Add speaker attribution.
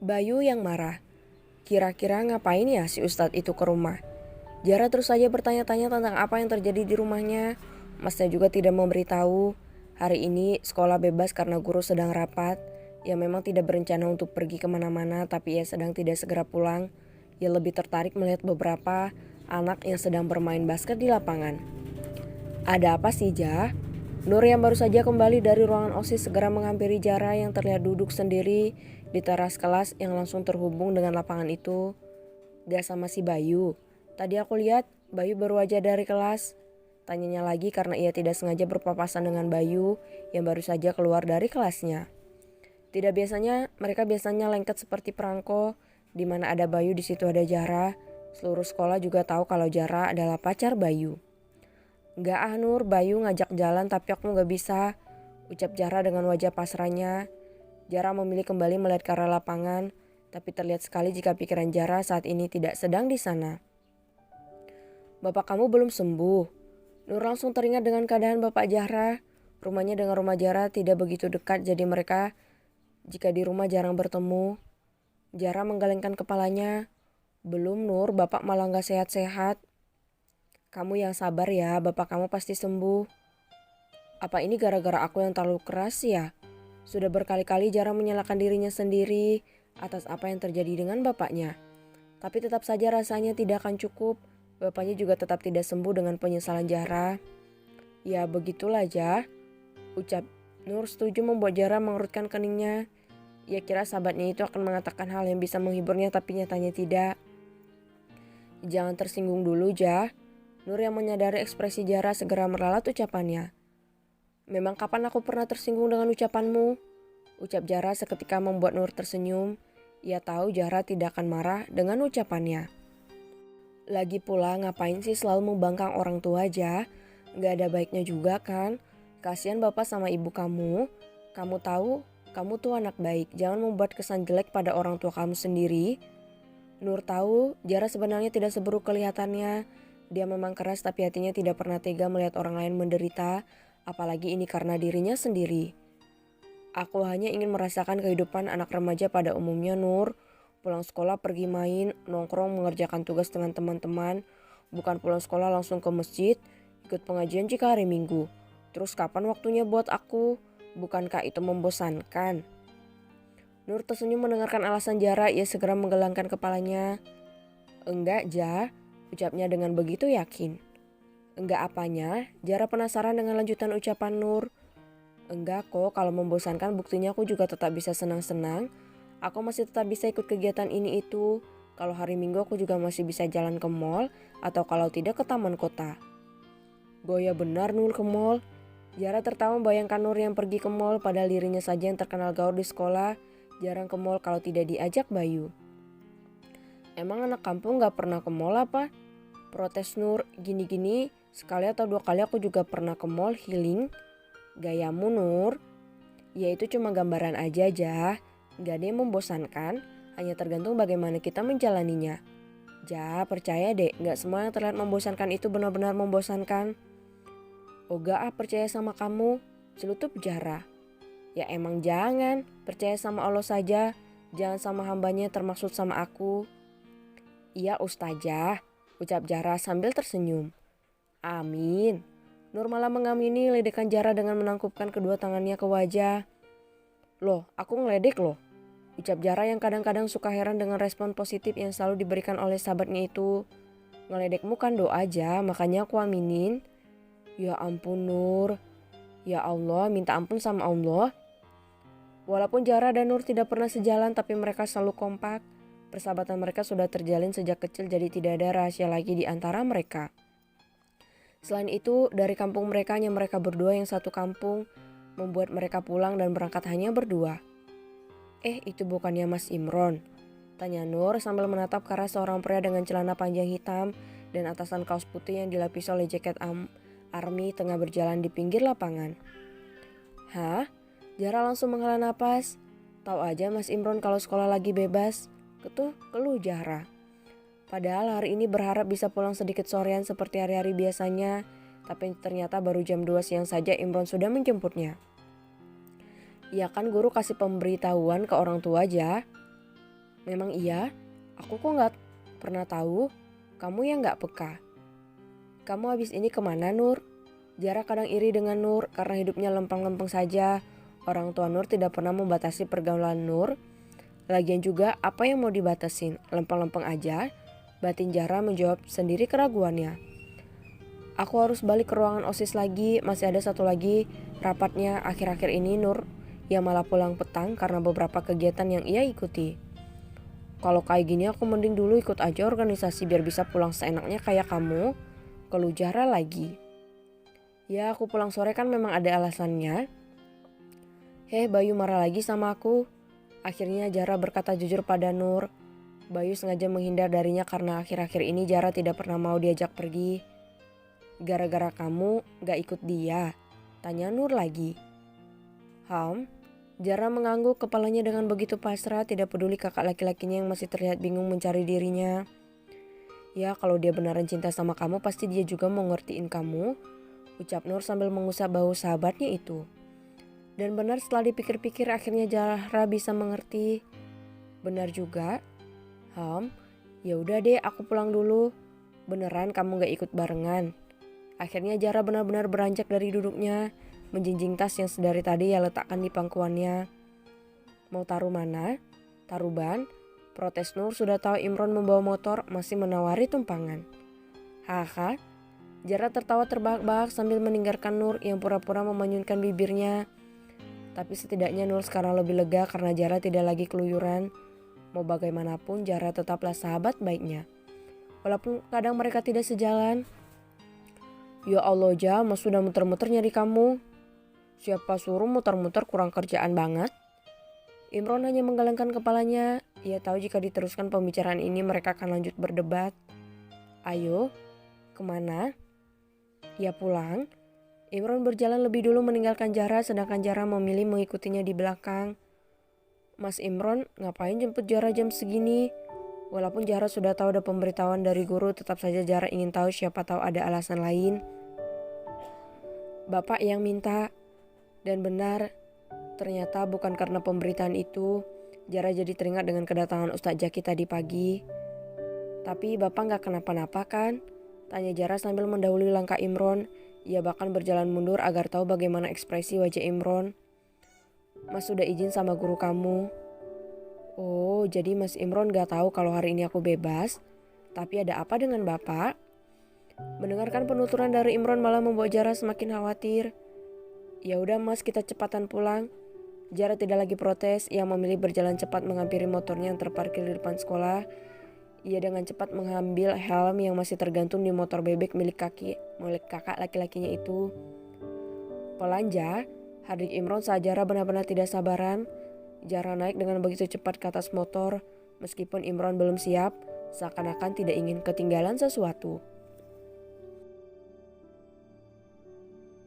Speaker 1: Bayu yang marah. Kira-kira ngapain ya si Ustadz itu ke rumah? Jara terus saja bertanya-tanya tentang apa yang terjadi di rumahnya. Masnya juga tidak memberitahu. Hari ini sekolah bebas karena guru sedang rapat. Ia memang tidak berencana untuk pergi kemana-mana, tapi ia sedang tidak segera pulang. Ia lebih tertarik melihat beberapa anak yang sedang bermain basket di lapangan. Ada apa sih, Jah? Nur yang baru saja kembali dari ruangan OSIS segera menghampiri Jara yang terlihat duduk sendiri di teras kelas yang langsung terhubung dengan lapangan itu. Gak sama si Bayu. Tadi aku lihat Bayu baru aja dari kelas. Tanyanya lagi karena ia tidak sengaja berpapasan dengan Bayu yang baru saja keluar dari kelasnya. Tidak biasanya, mereka biasanya lengket seperti perangko. Di mana ada Bayu di situ ada Jara. Seluruh sekolah juga tahu kalau Jara adalah pacar Bayu. Gak ah Nur, Bayu ngajak jalan tapi aku gak bisa, ucap Jara dengan wajah pasrahnya. Jara memilih kembali melihat ke arah lapangan, tapi terlihat sekali jika pikiran Jara saat ini tidak sedang di sana. Bapak kamu belum sembuh. Nur langsung teringat dengan keadaan Bapak Jara. Rumahnya dengan rumah Jara tidak begitu dekat, jadi mereka jika di rumah jarang bertemu. Jara menggelengkan kepalanya. Belum Nur, Bapak malah gak sehat-sehat. Kamu yang sabar ya, bapak kamu pasti sembuh. Apa ini gara-gara aku yang terlalu keras ya? Sudah berkali-kali Jara menyalahkan dirinya sendiri atas apa yang terjadi dengan bapaknya. Tapi tetap saja rasanya tidak akan cukup. Bapaknya juga tetap tidak sembuh dengan penyesalan Jara. Ya begitulah Jah, ucap Nur setuju membuat Jara mengerutkan keningnya. Ia kira sahabatnya itu akan mengatakan hal yang bisa menghiburnya tapi nyatanya tidak. Jangan tersinggung dulu Jah. Nur yang menyadari ekspresi Jara segera meralat ucapannya. Memang kapan aku pernah tersinggung dengan ucapanmu? Ucap Jara seketika membuat Nur tersenyum. Ia tahu Jara tidak akan marah dengan ucapannya. Lagi pula ngapain sih selalu membangkang orang tua aja? Gak ada baiknya juga kan? Kasihan bapak sama ibu kamu. Kamu tahu, kamu tuh anak baik. Jangan membuat kesan jelek pada orang tua kamu sendiri. Nur tahu Jara sebenarnya tidak seburuk kelihatannya. Dia memang keras tapi hatinya tidak pernah tega melihat orang lain menderita, apalagi ini karena dirinya sendiri. Aku hanya ingin merasakan kehidupan anak remaja pada umumnya Nur. Pulang sekolah pergi main, nongkrong mengerjakan tugas dengan teman-teman. Bukan pulang sekolah langsung ke masjid, ikut pengajian jika hari Minggu. Terus kapan waktunya buat aku? Bukankah itu membosankan? Nur tersenyum mendengarkan alasan Jara, ia segera menggelengkan kepalanya. Enggak Jah. Ucapnya dengan begitu yakin. Enggak apanya? Jara penasaran dengan lanjutan ucapan Nur. Enggak kok, kalau membosankan buktinya aku juga tetap bisa senang-senang. Aku masih tetap bisa ikut kegiatan ini itu. Kalau hari Minggu aku juga masih bisa jalan ke mall atau kalau tidak ke taman kota. Goya benar Nur ke mall. Jara tertawa membayangkan Nur yang pergi ke mall padahal dirinya saja yang terkenal gaul di sekolah. Jarang ke mall kalau tidak diajak Bayu. Emang anak kampung gak pernah ke mall apa? Protes Nur, gini-gini sekali atau dua kali aku juga pernah ke mall healing. Gayamu Nur. Ya itu cuma gambaran aja Jah. Gak ada yang membosankan, hanya tergantung bagaimana kita menjalaninya. Jah, percaya deh, gak semua yang terlihat membosankan itu benar-benar membosankan. Oga percaya sama kamu, celutup Jara. Ya emang jangan, percaya sama Allah saja, jangan sama hambanya termaksud sama aku. Iya Ustazah, ucap Jara sambil tersenyum. Amin. Nur malah mengamini ledekan Jara dengan menangkupkan kedua tangannya ke wajah. Loh, aku ngeledek loh. Ucap Jara yang kadang-kadang suka heran dengan respon positif yang selalu diberikan oleh sahabatnya itu. Ngeledekmu kan doa aja, makanya aku aminin. Ya ampun Nur. Ya Allah, minta ampun sama Allah. Walaupun Jara dan Nur tidak pernah sejalan tapi mereka selalu kompak. Persahabatan mereka sudah terjalin sejak kecil jadi tidak ada rahasia lagi di antara mereka. Selain itu, dari kampung mereka hanya mereka berdua yang satu kampung, membuat mereka pulang dan berangkat hanya berdua. Itu bukannya Mas Imron? Tanya Nur sambil menatap ke arah seorang pria dengan celana panjang hitam dan atasan kaos putih yang dilapisi oleh jaket Army tengah berjalan di pinggir lapangan. Hah? Zara langsung menghela napas. Tahu aja Mas Imron kalau sekolah lagi bebas. Keluh Zara. Padahal hari ini berharap bisa pulang sedikit sorean seperti hari-hari biasanya. Tapi ternyata baru jam 2 siang saja Imron sudah menjemputnya. Ya kan guru kasih pemberitahuan ke orang tua aja. Memang iya, aku kok gak pernah tahu. Kamu yang gak peka. Kamu habis ini kemana Nur? Zara kadang iri dengan Nur karena hidupnya lempeng-lempeng saja. Orang tua Nur tidak pernah membatasi pergaulan Nur. Lagian juga apa yang mau dibatasin? Lempeng-lempeng aja. Batin Zara menjawab sendiri keraguannya. Aku harus balik ke ruangan OSIS lagi, masih ada satu lagi rapatnya akhir-akhir ini Nur yang malah pulang petang karena beberapa kegiatan yang ia ikuti. Kalau kayak gini aku mending dulu ikut aja organisasi biar bisa pulang seenaknya kayak kamu. Keluh Zara lagi. Ya aku pulang sore kan memang ada alasannya. Bayu marah lagi sama aku. Akhirnya Zara berkata jujur pada Nur. Bayu sengaja menghindar darinya karena akhir-akhir ini Zara tidak pernah mau diajak pergi. Gara-gara kamu gak ikut dia? Tanya Nur lagi. Zara mengangguk kepalanya dengan begitu pasrah, tidak peduli kakak laki-lakinya yang masih terlihat bingung mencari dirinya. Ya kalau dia beneran cinta sama kamu pasti dia juga mau ngertiin kamu, ucap Nur sambil mengusap bahu sahabatnya itu. Dan benar setelah dipikir-pikir akhirnya Zara bisa mengerti. Benar juga. Ya udah deh aku pulang dulu. Beneran kamu gak ikut barengan? Akhirnya Zara benar-benar beranjak dari duduknya, menjinjing tas yang sedari tadi ia letakkan di pangkuannya. Mau taruh mana? Taruh ban? Protes Nur sudah tahu Imron membawa motor masih menawari tumpangan. Haha. Zara tertawa terbahak-bahak sambil meninggalkan Nur yang pura-pura memanyunkan bibirnya. Tapi setidaknya Nur sekarang lebih lega karena Zara tidak lagi keluyuran. Mau bagaimanapun Zara tetaplah sahabat baiknya. Walaupun kadang mereka tidak sejalan. Ya Allah Ja, Mas sudah muter-muter nyari kamu. Siapa suruh muter-muter, kurang kerjaan banget. Imron hanya menggelengkan kepalanya. Ia tahu jika diteruskan pembicaraan ini mereka akan lanjut berdebat. Ayo, kemana? Ya pulang. Imron berjalan lebih dulu meninggalkan Zara sedangkan Zara memilih mengikutinya di belakang. Mas Imron ngapain jemput Zara jam segini? Walaupun Zara sudah tahu ada pemberitahuan dari guru, tetap saja Zara ingin tahu siapa tahu ada alasan lain. Bapak yang minta. Dan benar, ternyata bukan karena pemberitaan itu, Zara jadi teringat dengan kedatangan Ustadz Jaki tadi pagi. Tapi Bapak gak kenapa-napa kan? Tanya Zara sambil mendahului langkah Imron. Ia bahkan berjalan mundur agar tahu bagaimana ekspresi wajah Imron. Mas sudah izin sama guru kamu. Oh, jadi Mas Imron gak tahu kalau hari ini aku bebas? Tapi ada apa dengan Bapak? Mendengarkan penuturan dari Imron malah membuat Zara semakin khawatir. Ya udah Mas, kita cepatan pulang. Zara tidak lagi protes, ia memilih berjalan cepat menghampiri motornya yang terparkir di depan sekolah. Ia dengan cepat mengambil helm yang masih tergantung di motor bebek milik kakak laki-lakinya itu. Pelanja, hadik Imron saat Zara benar-benar tidak sabaran. Zara naik dengan begitu cepat ke atas motor, meskipun Imron belum siap, seakan-akan tidak ingin ketinggalan sesuatu.